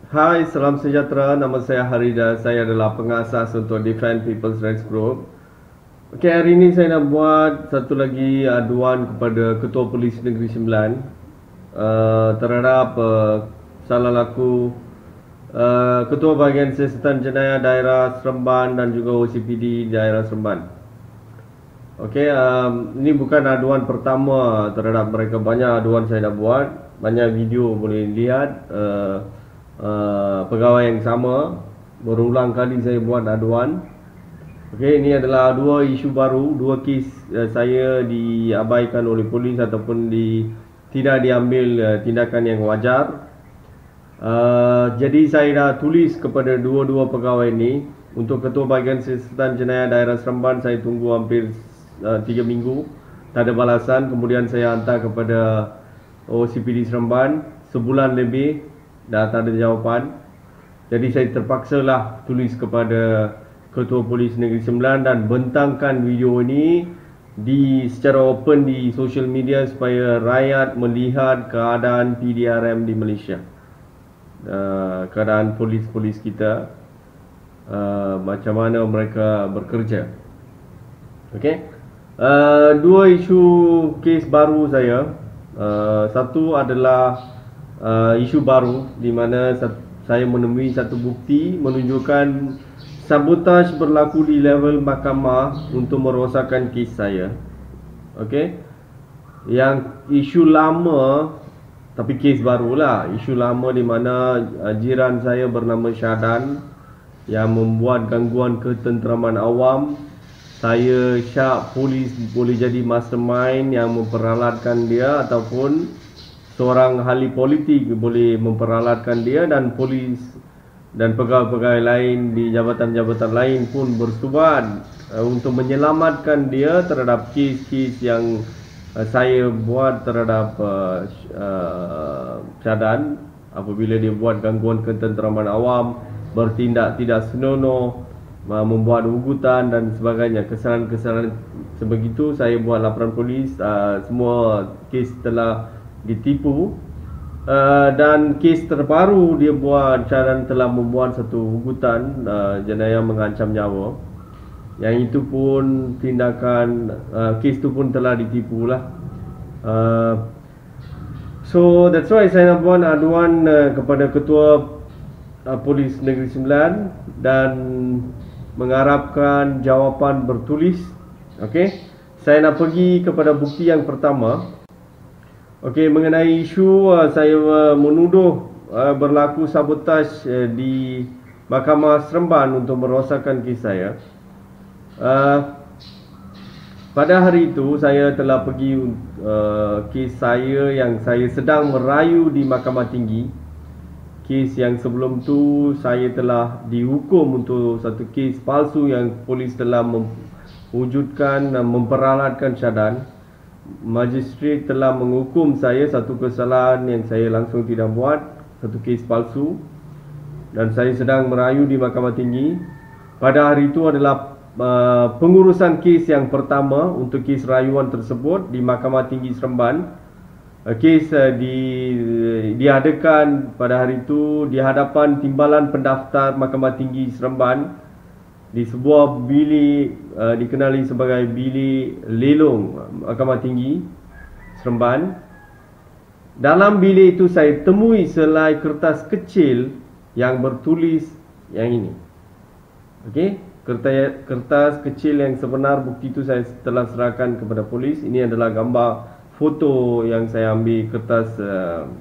Hai, salam sejahtera. Nama saya Harida. Saya adalah pengasas untuk Defend People's Rights Group. Okey, hari ini saya nak buat satu lagi aduan kepada Ketua Polis Negeri Sembilan terhadap salah laku Ketua Bahagian Siasatan Jenayah Daerah Seremban dan juga OCPD Daerah Seremban. Okey, ini bukan aduan pertama terhadap mereka. Banyak aduan saya dah buat. Banyak video boleh lihat. Pegawai yang sama berulang kali saya buat aduan. Okey, ini adalah dua isu baru, dua kes saya diabaikan oleh polis ataupun tidak diambil tindakan yang wajar. Jadi saya dah tulis kepada dua-dua pegawai ini. Untuk Ketua Bahagian Siasatan Jenayah Daerah Seremban saya tunggu hampir 3 minggu, tak ada balasan. Kemudian saya hantar kepada OCPD Seremban sebulan lebih, dah tak ada jawapan. Jadi saya terpaksalah tulis kepada Ketua Polis Negeri Sembilan dan bentangkan video ini secara open di social media supaya rakyat melihat keadaan PDRM di Malaysia, keadaan polis-polis kita, macam mana mereka bekerja. Okey, dua isu kes baru saya. Satu adalah isu baru di mana saya menemui satu bukti menunjukkan sabotaj berlaku di level mahkamah untuk merosakkan kes saya. Okey, yang isu lama tapi kes barulah. Isu lama di mana jiran saya bernama Syadan yang membuat gangguan ketenteraman awam. Saya syak polis boleh jadi mastermind yang memperalatkan dia, ataupun seorang ahli politik boleh memperalatkan dia, dan polis dan pegawai-pegawai lain di jabatan-jabatan lain pun bersubat untuk menyelamatkan dia terhadap kes-kes yang saya buat terhadap Syadan apabila dia buat gangguan ketenteraman awam, bertindak tidak senonoh, membuat ugutan dan sebagainya. Kesalahan-kesalahan sebegitu saya buat laporan polis. Semua kes telah ditipu. Dan kes terbaru dia buat, Syadan telah membuat satu ugutan jenayah mengancam nyawa. Yang itu pun tindakan, kes itu pun telah ditipu lah. So that's why saya nak buat aduan kepada Ketua Polis Negeri Sembilan dan mengharapkan jawapan bertulis. Okey, saya nak pergi kepada bukti yang pertama. Okey, mengenai isu saya menuduh berlaku sabotaj di Mahkamah Seremban untuk merosakkan kes saya. Pada hari itu saya telah pergi kes saya yang saya sedang merayu di Mahkamah Tinggi. Kes yang sebelum tu saya telah dihukum untuk satu kes palsu yang polis telah mewujudkan, memperalatkan Syadan. Magistrate telah menghukum saya satu kesalahan yang saya langsung tidak buat, satu kes palsu, dan saya sedang merayu di Mahkamah Tinggi. Pada hari itu adalah pengurusan kes yang pertama untuk kes rayuan tersebut di Mahkamah Tinggi Seremban. Kes diadakan pada hari itu di hadapan Timbalan Pendaftar Mahkamah Tinggi Seremban di sebuah bilik dikenali sebagai bilik lelong Mahkamah Tinggi Seremban. Dalam bilik itu saya temui selai kertas kecil yang bertulis yang ini. Okey, kertas kecil yang sebenar bukti itu saya telah serahkan kepada polis. Ini adalah gambar foto yang saya ambil kertas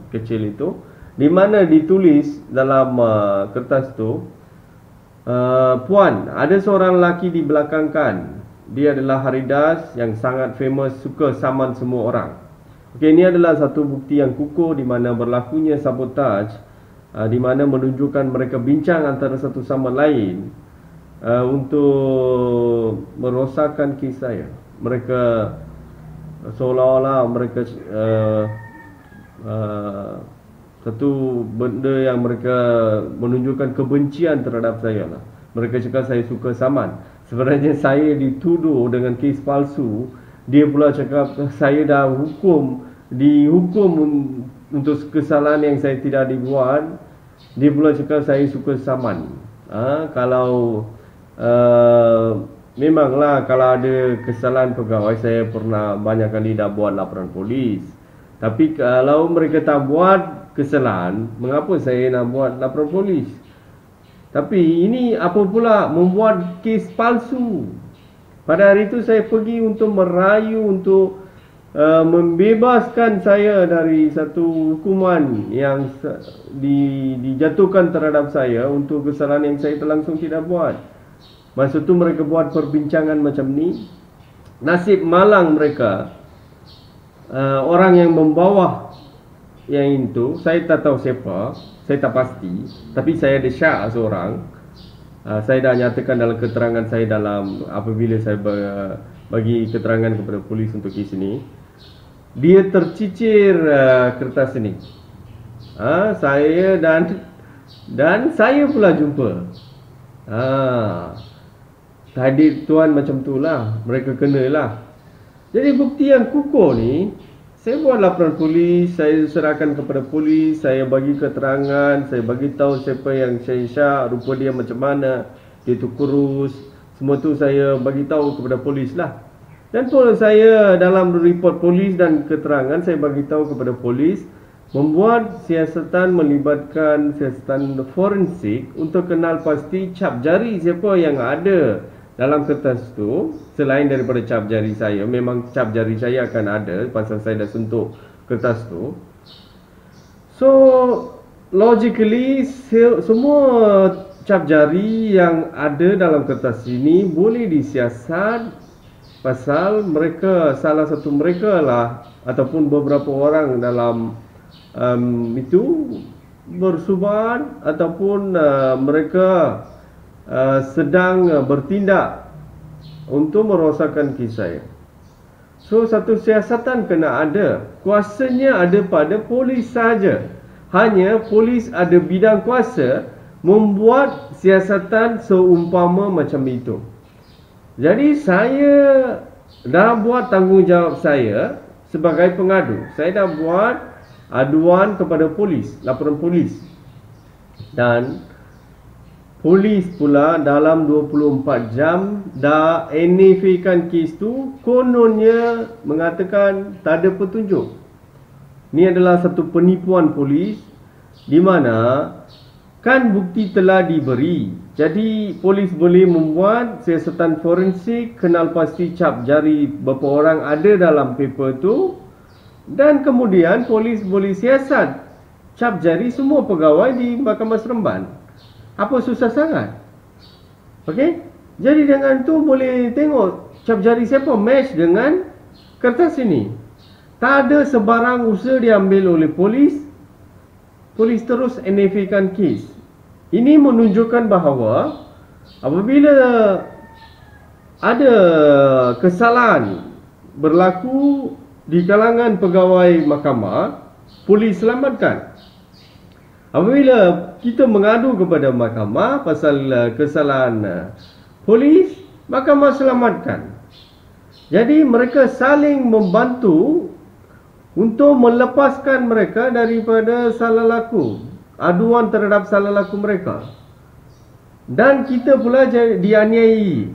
kecil itu, di mana ditulis dalam kertas itu, Puan, ada seorang lelaki di belakang kan. Dia adalah Haridas yang sangat famous, suka saman semua orang. Okey, ini adalah satu bukti yang kukuh di mana berlakunya sabotaj, di mana menunjukkan mereka bincang antara satu sama lain untuk merosakkan kes saya. Mereka seolah-olah mereka satu benda yang mereka menunjukkan kebencian terhadap saya lah. Mereka cakap saya suka saman. Sebenarnya saya dituduh dengan kes palsu. Dia pula cakap saya dah dihukum untuk kesalahan yang saya tidak dibuat. Dia pula cakap saya suka saman. Kalau memanglah kalau ada kesalahan pegawai, saya pernah banyak kali dah buat laporan polis. Tapi kalau mereka tak buat kesalahan, mengapa saya nak buat laporan polis? Tapi ini apa pula, membuat kes palsu. Pada hari itu saya pergi untuk merayu untuk membebaskan saya dari satu hukuman yang dijatuhkan terhadap saya untuk kesalahan yang saya terlangsung tidak buat. Masa tu mereka buat perbincangan macam ni. Nasib malang mereka, orang yang membawa yang itu, saya tak tahu siapa, saya tak pasti. Tapi saya ada syak seorang. Saya dah nyatakan dalam keterangan saya dalam apabila saya bagi keterangan kepada polis untuk kes ini. Dia tercicir kertas ini. Saya dan saya pula jumpa. Tadi tuan macam tu lah, mereka kenalah. Jadi bukti yang kukuh ni, saya buat laporan polis, saya serahkan kepada polis, saya bagi keterangan, saya bagi tahu siapa yang saya syak, rupa dia macam mana, dia tu kurus, semua tu saya bagi tahu kepada polis lah. Dan pun saya dalam report polis dan keterangan saya bagi tahu kepada polis membuat siasatan melibatkan siasatan forensik untuk kenal pasti cap jari siapa yang ada dalam kertas tu, selain daripada cap jari saya. Memang cap jari saya akan ada pasal saya dah sentuh kertas tu. So logically semua cap jari yang ada dalam kertas ini boleh disiasat pasal mereka, salah satu mereka lah ataupun beberapa orang dalam itu bersuban ataupun mereka sedang bertindak untuk merosakkan kes saya. So satu siasatan kena ada. Kuasanya ada pada polis saja. Hanya polis ada bidang kuasa membuat siasatan seumpama macam itu. Jadi saya dah buat tanggungjawab saya sebagai pengadu. Saya dah buat aduan kepada polis, laporan polis. Dan polis pula dalam 24 jam dah NFA-kan kes tu, kononnya mengatakan tak ada petunjuk. Ini adalah satu penipuan polis di mana kan bukti telah diberi. Jadi polis boleh membuat siasatan forensik, kenal pasti cap jari berapa orang ada dalam paper tu, dan kemudian polis boleh siasat cap jari semua pegawai di Mahkamah Seremban. Apa susah sangat? Okey? Jadi dengan tu boleh tengok cap jari siapa match dengan kertas ini. Tak ada sebarang usaha diambil oleh polis. Polis terus NFA-kan kes. Ini menunjukkan bahawa apabila ada kesalahan berlaku di kalangan pegawai mahkamah, polis selamatkan. Apabila kita mengadu kepada mahkamah pasal kesalahan polis, mahkamah selamatkan. Jadi mereka saling membantu untuk melepaskan mereka daripada salah laku, aduan terhadap salah laku mereka. Dan kita pula dianiai.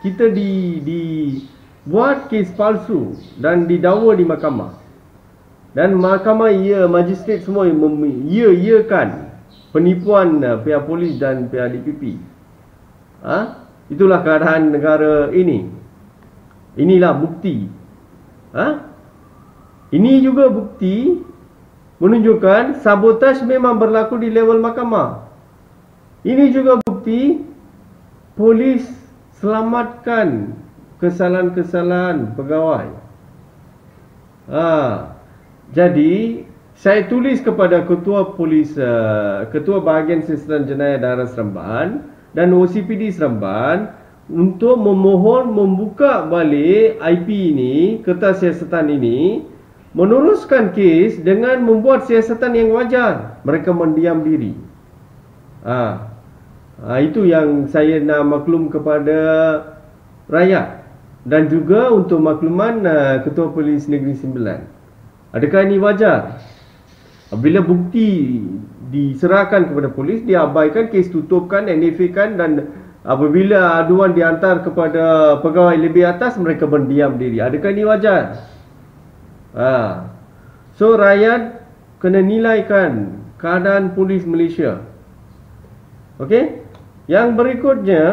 Kita dibuat kes palsu dan didakwa di mahkamah. Dan mahkamah majistret semua iakan penipuan pihak polis dan pihak DPP. Itulah keadaan negara ini. Inilah bukti. Ini juga bukti menunjukkan sabotaj memang berlaku di level mahkamah. Ini juga bukti polis selamatkan kesalahan-kesalahan pegawai. Jadi saya tulis kepada ketua polis, ketua bahagian siasatan jenayah daerah Seremban dan OCPD Seremban untuk memohon membuka balik IP ini, kertas siasatan ini, meneruskan kes dengan membuat siasatan yang wajar. Mereka mendiam diri. Itu yang saya nak maklum kepada rakyat dan juga untuk makluman Ketua Polis Negeri Sembilan. Adakah ini wajar? Bila bukti diserahkan kepada polis, diabaikan, kes tutupkan, NFA-kan, dan apabila aduan dihantar kepada pegawai lebih atas, mereka berdiam diri. Adakah ini wajar? So rakyat kena nilaikan keadaan polis Malaysia. Okey. Yang berikutnya,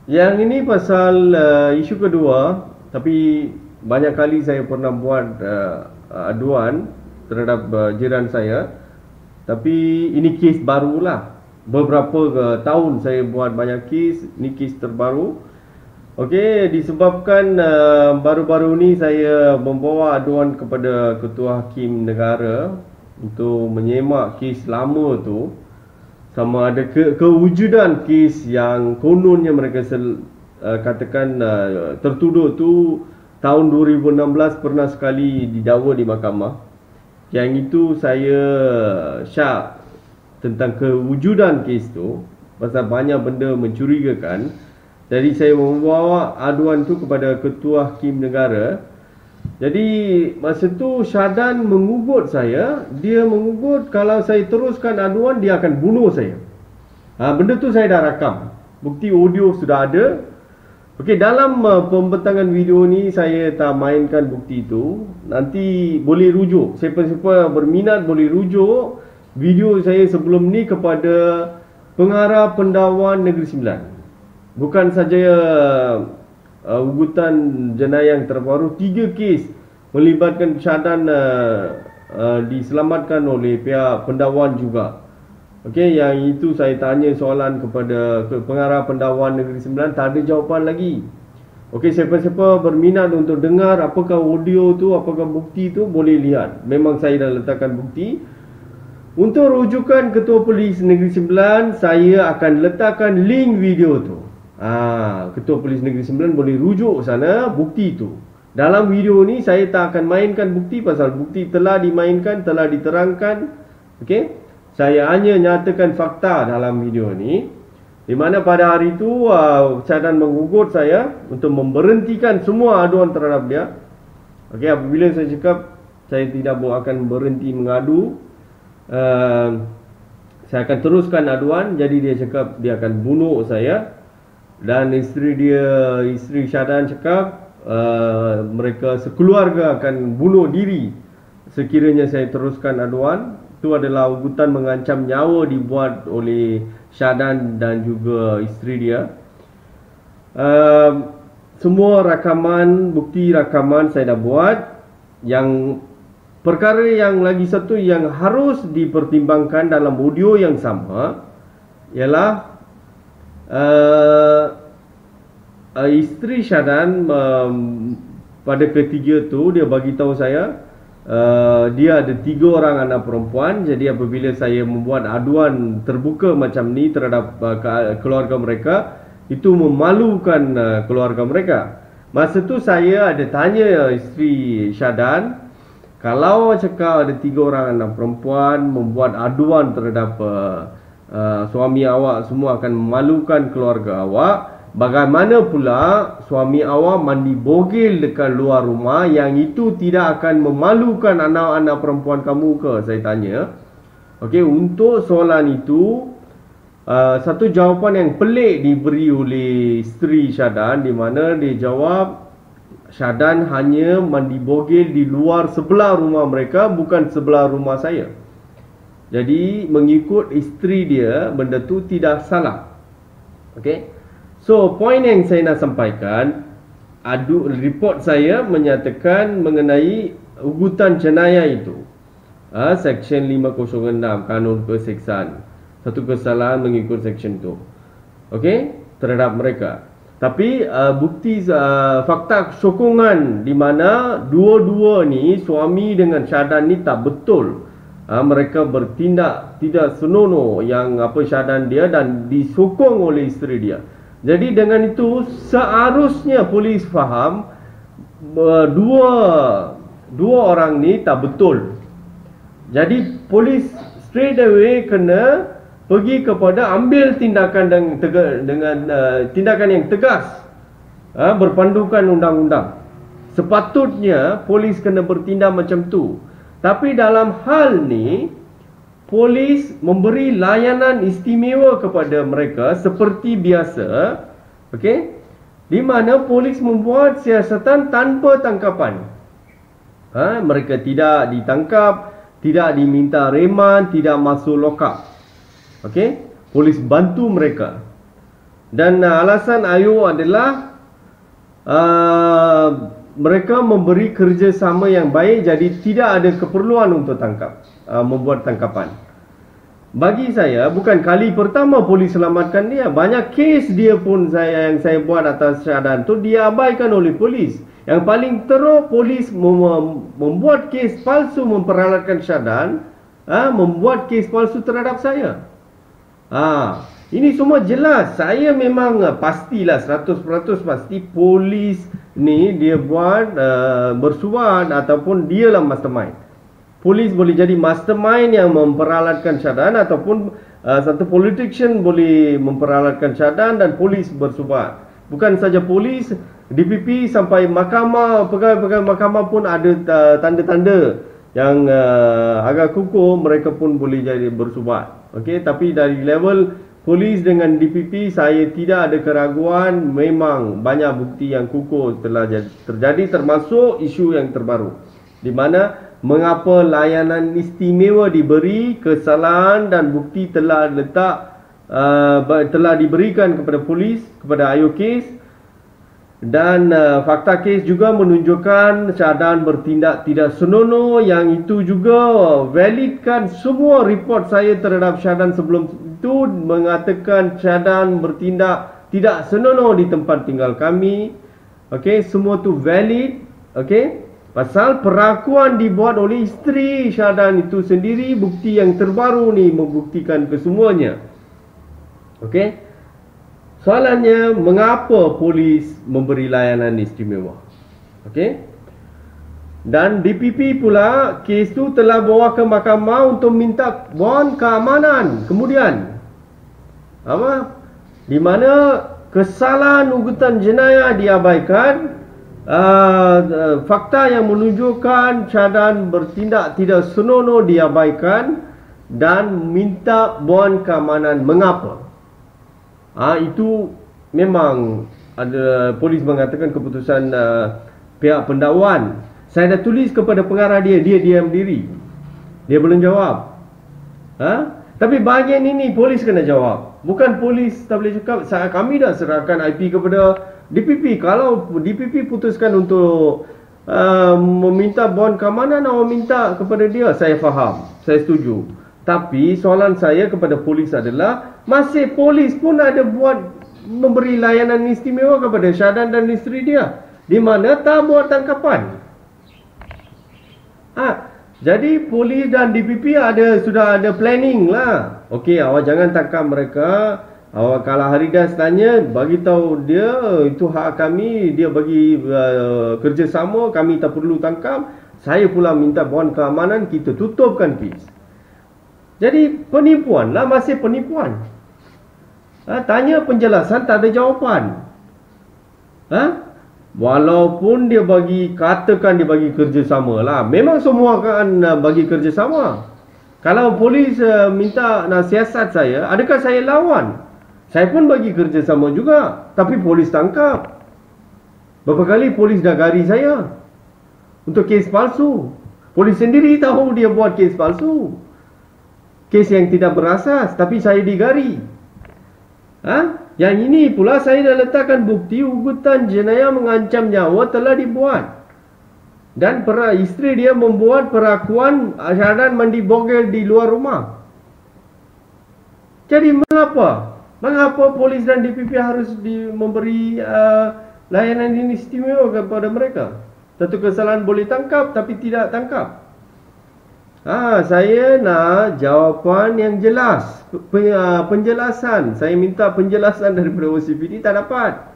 yang ini pasal isu kedua, tapi banyak kali saya pernah buat aduan terhadap jiran saya. Tapi ini kes barulah. Beberapa tahun saya buat banyak kes, ini kes terbaru. Okey, disebabkan baru-baru ni saya membawa aduan kepada Ketua Hakim Negara untuk menyemak kes lama tu, sama ada kewujudan kes yang kononnya mereka katakan tertuduh tu tahun 2016 pernah sekali didakwa di mahkamah. Yang itu saya syak tentang kewujudan kes tu, pasal banyak benda mencurigakan. Jadi saya membawa aduan tu kepada Ketua Hakim Negara. Jadi masa tu Syadan mengugut saya. Dia mengugut kalau saya teruskan aduan, dia akan bunuh saya. Benda tu saya dah rakam. Bukti audio sudah ada. Okey, dalam pembentangan video ni saya tak mainkan bukti tu. Nanti boleh rujuk. Siapa-siapa berminat boleh rujuk video saya sebelum ni kepada Pengarah Pendawan Negeri Sembilan. Bukan saja ugutan jenayah yang terbaru, 3 kes melibatkan Syadan diselamatkan oleh pihak pendawan juga. Okey, yang itu saya tanya soalan kepada Pengarah Pendawan Negeri Sembilan, tak ada jawapan lagi. Okey, siapa-siapa berminat untuk dengar apakah audio tu, apakah bukti tu, boleh lihat. Memang saya dah letakkan bukti. Untuk rujukan Ketua Polis Negeri Sembilan, saya akan letakkan link video tu. Ketua Polis Negeri Sembilan boleh rujuk sana bukti tu. Dalam video ni saya tak akan mainkan bukti, pasal bukti telah dimainkan, telah diterangkan. Okey, saya hanya nyatakan fakta dalam video ni, di mana pada hari tu Syadan mengugut saya untuk memberhentikan semua aduan terhadap dia. Okey, apabila saya cakap saya tidak akan berhenti mengadu, saya akan teruskan aduan. Jadi dia cakap dia akan bunuh saya. Dan isteri Syadan cakap mereka sekeluarga akan bunuh diri sekiranya saya teruskan aduan. Itu adalah ugutan mengancam nyawa dibuat oleh Syadan dan juga isteri dia. Semua rakaman, bukti rakaman saya dah buat. Yang perkara yang lagi satu yang harus dipertimbangkan dalam audio yang sama ialah isteri Syadan pada ketiga tu dia bagi tahu saya dia ada 3 orang anak perempuan. Jadi apabila saya membuat aduan terbuka macam ni terhadap keluarga mereka, itu memalukan keluarga mereka. Masa tu saya ada tanya isteri Syadan, kalau cakap ada 3 orang anak perempuan membuat aduan terhadap suami awak, semua akan memalukan keluarga awak, bagaimana pula suami awak mandi bogel dekat luar rumah, yang itu tidak akan memalukan anak-anak perempuan kamu ke? Saya tanya. Okey, untuk soalan itu satu jawapan yang pelik diberi oleh isteri Syadan, di mana dia jawab Syadan hanya mandi bogel di luar sebelah rumah mereka, bukan sebelah rumah saya. Jadi mengikut isteri dia, benda tu tidak salah. Okey. So, poin yang saya nak sampaikan, report saya menyatakan mengenai ugutan jenayah itu. Seksyen 506 Kanun Keseksaan. Satu kesalahan mengikut seksyen itu. Okey, terhadap mereka. Tapi bukti fakta sokongan di mana dua-dua ni, suami dengan Syadan ni tak betul. Mereka bertindak tidak senonoh yang Syadan dia, dan disokong oleh isteri dia. Jadi dengan itu seharusnya polis faham dua orang ni tak betul. Jadi polis straight away kena pergi kepada ambil tindakan dengan tindakan yang tegas, berpandukan undang-undang. Sepatutnya polis kena bertindak macam tu. Tapi dalam hal ni, polis memberi layanan istimewa kepada mereka seperti biasa. Okey, di mana polis membuat siasatan tanpa tangkapan. Mereka tidak ditangkap, tidak diminta reman, tidak masuk lock up. Okey, polis bantu mereka. Dan alasan IO adalah mereka memberi kerjasama yang baik, jadi tidak ada keperluan untuk membuat tangkapan. Bagi saya, bukan kali pertama polis selamatkan dia. Banyak kes dia pun yang saya buat atas syahadan tu diabaikan oleh polis. Yang paling teruk, polis membuat kes palsu memperalatkan syahadan, membuat kes palsu terhadap saya. Ini semua jelas. Saya memang pastilah 100% pasti polis ni dia buat bersuat ataupun dialah mastermind. Polis boleh jadi mastermind yang memperalatkan syahadan, ataupun satu politician boleh memperalatkan syahadan dan polis bersuat. Bukan saja polis, DPP sampai mahkamah, pegawai-pegawai mahkamah pun ada tanda-tanda yang agak kukuh, mereka pun boleh jadi bersuat. Okey, tapi dari level polis dengan DPP, saya tidak ada keraguan. Memang banyak bukti yang kukuh telah terjadi, termasuk isu yang terbaru, di mana mengapa layanan istimewa diberi, kesalahan dan bukti telah diberikan kepada polis, kepada IO kes. Dan fakta kes juga menunjukkan syahadan bertindak tidak senonoh, yang itu juga validkan semua report saya terhadap syahadan sebelum itu, mengatakan syahadan bertindak tidak senonoh di tempat tinggal kami. Okey, semua tu valid. Okey, pasal perakuan dibuat oleh isteri syahadan itu sendiri. Bukti yang terbaru ni membuktikan kesemuanya. Okey, soalannya, mengapa polis memberi layanan istimewa? Okey, dan DPP pula, kes tu telah bawa ke mahkamah untuk minta wan keamanan. Kemudian di mana kesalahan ugutan jenayah diabaikan, fakta yang menunjukkan syahadan bertindak tidak senonoh diabaikan, dan minta wan keamanan. Mengapa? Itu memang ada polis mengatakan keputusan pihak pendakwaan. Saya dah tulis kepada pengarah dia diam diri. Dia belum jawab. Tapi bahagian ini polis kena jawab. Bukan polis tak boleh cakap, kami dah serahkan IP kepada DPP. Kalau DPP putuskan untuk meminta bond keamanan, awak minta kepada dia, saya faham, saya setuju. Tapi soalan saya kepada polis adalah, masih polis pun ada memberi layanan istimewa kepada syahadan dan isteri dia, di mana tak buat tangkapan. Jadi polis dan DPP sudah ada planning lah. Okey, awak jangan tangkap mereka. Awak kalau Haridas tanya, bagi tahu dia itu hak kami, dia bagi kerjasama, kami tak perlu tangkap. Saya pula minta bond keamanan, kita tutupkan kes. Jadi penipuan lah, masih penipuan. Tanya penjelasan, tak ada jawapan. Walaupun dia katakan dia bagi kerjasama lah, memang semua akan bagi kerjasama. Kalau polis minta nasihat saya, adakah saya lawan? Saya pun bagi kerjasama juga, tapi polis tangkap. Berapa kali polis dah gari saya untuk kes palsu. Polis sendiri tahu dia buat kes palsu, kes yang tidak berasas, tapi saya digari. Yang ini pula saya dah letakkan bukti ugutan jenayah mengancam nyawa telah dibuat. Dan isteri dia membuat perakuan syahadan mandi bogel di luar rumah. Jadi mengapa polis dan DPP harus memberi layanan ini istimewa kepada mereka? Satu kesalahan boleh tangkap, tapi tidak tangkap. Saya nak jawapan yang jelas, penjelasan. Saya minta penjelasan daripada OCPD, tak dapat.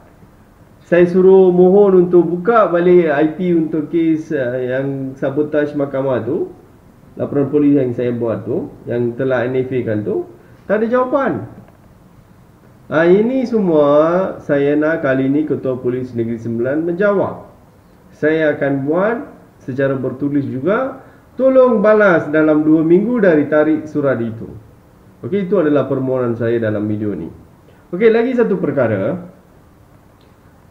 Saya suruh mohon untuk buka balik IP untuk kes yang sabotaj mahkamah tu, laporan polis yang saya buat tu, yang telah NFA kan tu, tak ada jawapan. Ini semua saya nak kali ini Ketua Polis Negeri Sembilan menjawab. Saya akan buat secara bertulis juga Tolong balas dalam 2 minggu dari tarikh surat itu. Okey, itu adalah permohonan saya dalam video ni. Okey, lagi satu perkara.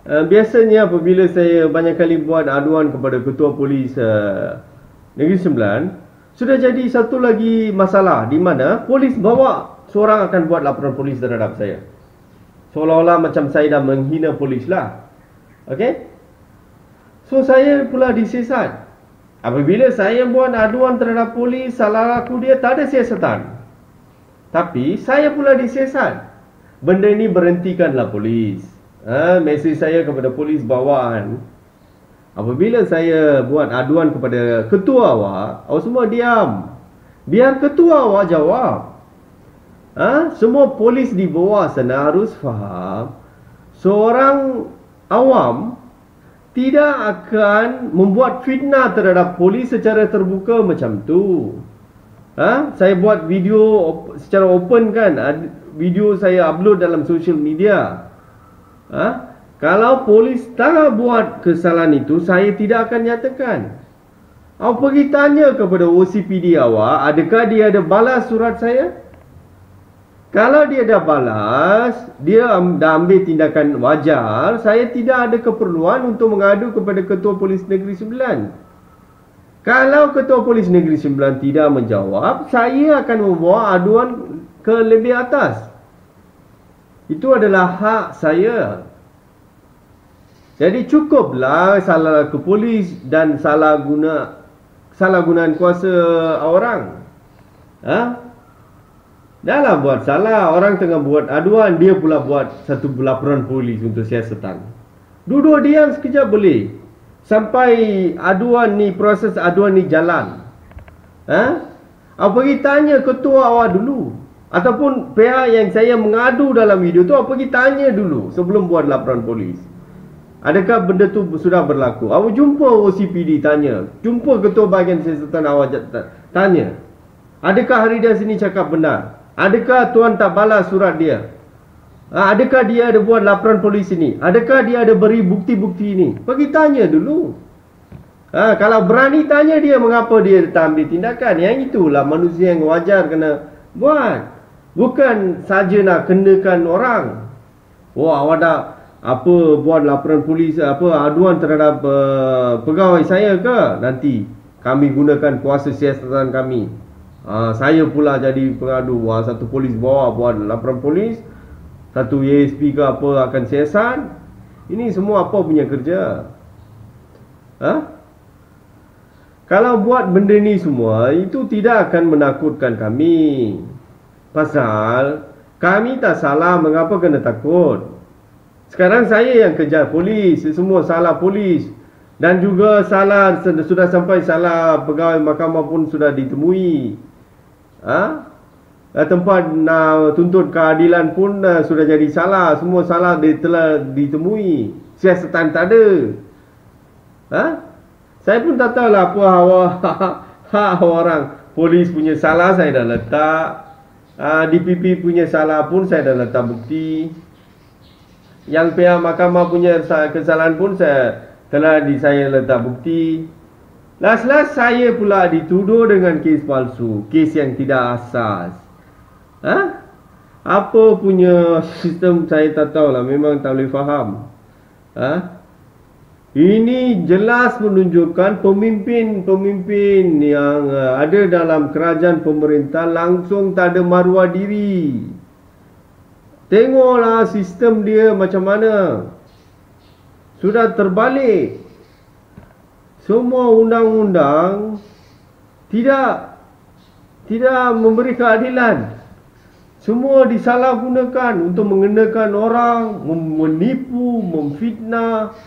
Biasanya apabila saya banyak kali buat aduan kepada Ketua Polis Negeri Sembilan, sudah jadi satu lagi masalah di mana polis bawa seorang akan buat laporan polis terhadap saya. Seolah-olah macam saya dah menghina polis lah. Okey? So saya pula disesat. Apabila saya buat aduan terhadap polis, salah aku dia, tak ada siasatan. Tapi saya pula disesat. Benda ini berhentikanlah polis. Mesej saya kepada polis bawaan. Apabila saya buat aduan kepada ketua awak semua diam. Biar ketua awak jawab. Semua polis di bawah sana harus faham, seorang awam tidak akan membuat fitnah terhadap polis secara terbuka macam tu. Saya buat video secara open kan. Video saya upload dalam social media. Kalau polis tak buat kesalahan itu, saya tidak akan nyatakan. Awak pergi tanya kepada OCPD awak, adakah dia ada balas surat saya? Kalau dia dah balas, dia dah ambil tindakan wajar, saya tidak ada keperluan untuk mengadu kepada Ketua Polis Negeri Sembilan. Kalau Ketua Polis Negeri Sembilan tidak menjawab, saya akan membawa aduan ke lebih atas. Itu adalah hak saya. Jadi cukuplah salah ke polis dan salah gunaan kuasa orang. Dahlah buat salah, orang tengah buat aduan, dia pula buat satu laporan polis untuk siasatan. Dua-dua diam sekejap boleh. Sampai aduan ni, proses aduan ni jalan. Awak pergi tanya ketua awak dulu. Ataupun pihak yang saya mengadu dalam video tu, awak pergi tanya dulu sebelum buat laporan polis. Adakah benda tu sudah berlaku? Awak jumpa OCPD tanya. Jumpa ketua bahagian siasatan awak tanya. Adakah Haridas ini cakap benar? Adakah tuan tak balas surat dia? Adakah dia ada buat laporan polis ini? Adakah dia ada beri bukti-bukti ini? Pergi tanya dulu. Kalau berani tanya dia, mengapa dia tak ambil tindakan? Yang itulah manusia yang wajar kena buat. Bukan saja nak kenakan orang. Awak dah buat laporan polis, aduan terhadap pegawai saya ke? Nanti kami gunakan kuasa siasatan kami. Saya pula jadi pengadu. Satu polis bawa buat laporan polis, satu ASP ke apa akan siasat. Ini semua apa punya kerja? Kalau buat benda ni semua, itu tidak akan menakutkan kami. Pasal kami tak salah, mengapa kena takut? Sekarang saya yang kejar polis, semua salah polis. Dan juga sudah sampai salah pegawai mahkamah pun sudah ditemui. Tempat nak tuntut keadilan pun sudah jadi salah. Semua salah telah ditemui. Siasatan tak ada. Saya pun tak tahu lah apa orang. Polis punya salah saya dah letak. DPP punya salah pun saya dah letak bukti. Yang pihak mahkamah punya kesalahan pun saya letak bukti. Last saya pula dituduh dengan kes palsu, kes yang tidak asas. Apa punya sistem saya tak tahu lah, memang tak boleh faham. Ini jelas menunjukkan pemimpin yang ada dalam kerajaan pemerintah langsung tak ada maruah diri. Tengoklah sistem dia macam mana. Sudah terbalik. Semua undang-undang tidak memberi keadilan. Semua disalahgunakan untuk mengenakan orang, menipu, memfitnah,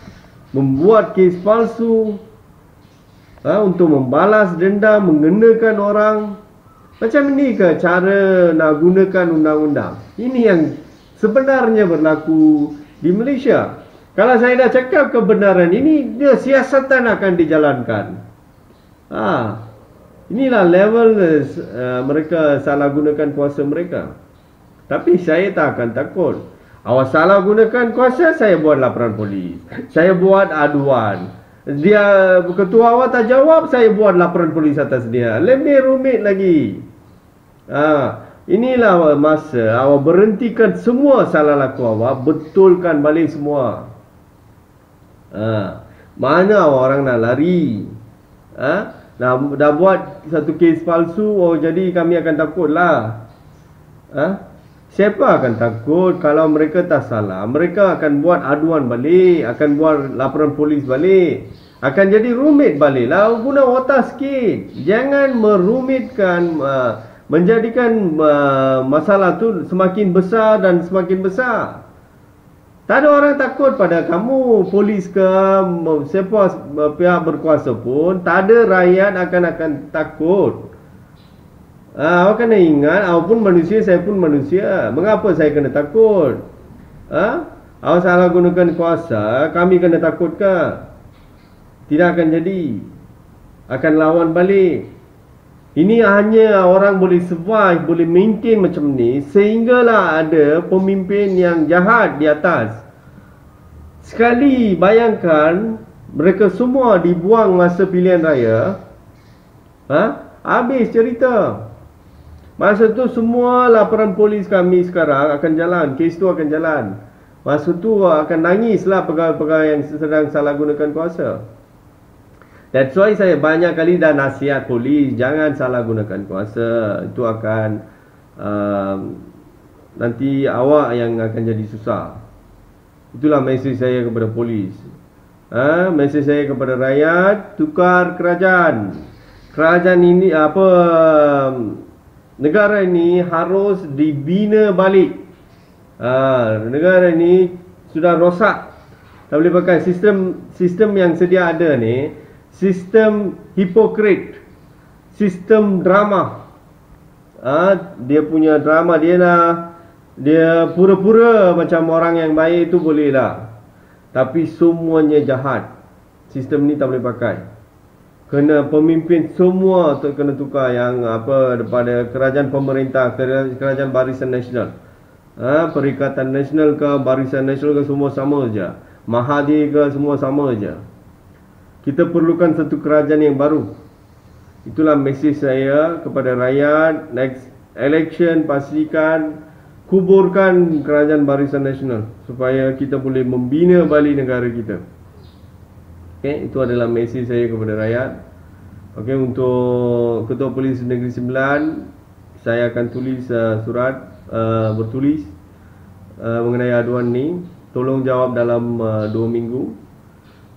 membuat kes palsu, untuk membalas dendam, mengenakan orang. Macam ini ke cara nak gunakan undang-undang? Ini yang sebenarnya berlaku di Malaysia. Kalau saya dah cakap kebenaran ini, dia siasatan akan dijalankan. Inilah level mereka salah gunakan kuasa mereka. Tapi saya tak akan takut. Awak salah gunakan kuasa, saya buat laporan polis. Saya buat aduan. Dia ketua awak tak jawab, saya buat laporan polis atas dia. Lebih rumit lagi. Inilah masa awak berhentikan semua salah laku awak, betulkan balik semua. Mana orang nak lari? Dah buat satu kes palsu, jadi kami akan takutlah. Siapa akan takut? Kalau mereka tak salah, mereka akan buat aduan balik, akan buat laporan polis balik, akan jadi rumit balik lah. Guna otak sikit. Jangan merumitkan, menjadikan masalah tu semakin besar dan semakin besar. Tak ada orang takut pada kamu, polis ke siapa pihak berkuasa pun. Tak ada rakyat akan takut. Awak kena ingat, awak pun manusia, saya pun manusia. Mengapa saya kena takut? Awak salah gunakan kuasa, kami kena takut ke? Tidak akan jadi. Akan lawan balik. Ini hanya orang boleh survive, boleh maintain macam ni, sehinggalah ada pemimpin yang jahat di atas. Sekali bayangkan, mereka semua dibuang masa pilihan raya, habis cerita. Masa tu semua laporan polis kami sekarang akan jalan, kes tu akan jalan. Masa tu akan nangislah pegawai-pegawai yang sedang salah gunakan kuasa. That's why saya banyak kali dah nasihat polis, jangan salah gunakan kuasa. Itu akan nanti awak yang akan jadi susah. Itulah mesej saya kepada polis. Mesej saya kepada rakyat, tukar kerajaan. Kerajaan ini negara ini harus dibina balik. Negara ini sudah rosak. Tak boleh pakai sistem yang sedia ada ni. Sistem hipokrit, sistem drama. Dia punya drama, dia pura-pura macam orang yang baik itu boleh lah, tapi semuanya jahat. Sistem ni tak boleh pakai. Kena pemimpin semua kena tukar, yang daripada kerajaan pemerintah, kerajaan Barisan Nasional, Perikatan Nasional ke, Barisan Nasional ke, semua sama je. Mahathir ke, semua sama je. Kita perlukan satu kerajaan yang baru. Itulah mesej saya kepada rakyat. Next election, pastikan kuburkan kerajaan Barisan Nasional supaya kita boleh membina balik negara kita. Itu adalah mesej saya kepada rakyat. Untuk Ketua Polis Negeri Sembilan, saya akan tulis surat bertulis mengenai aduan ni. Tolong jawab dalam 2 minggu.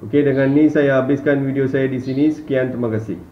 Dengan ni saya habiskan video saya di sini. Sekian, terima kasih.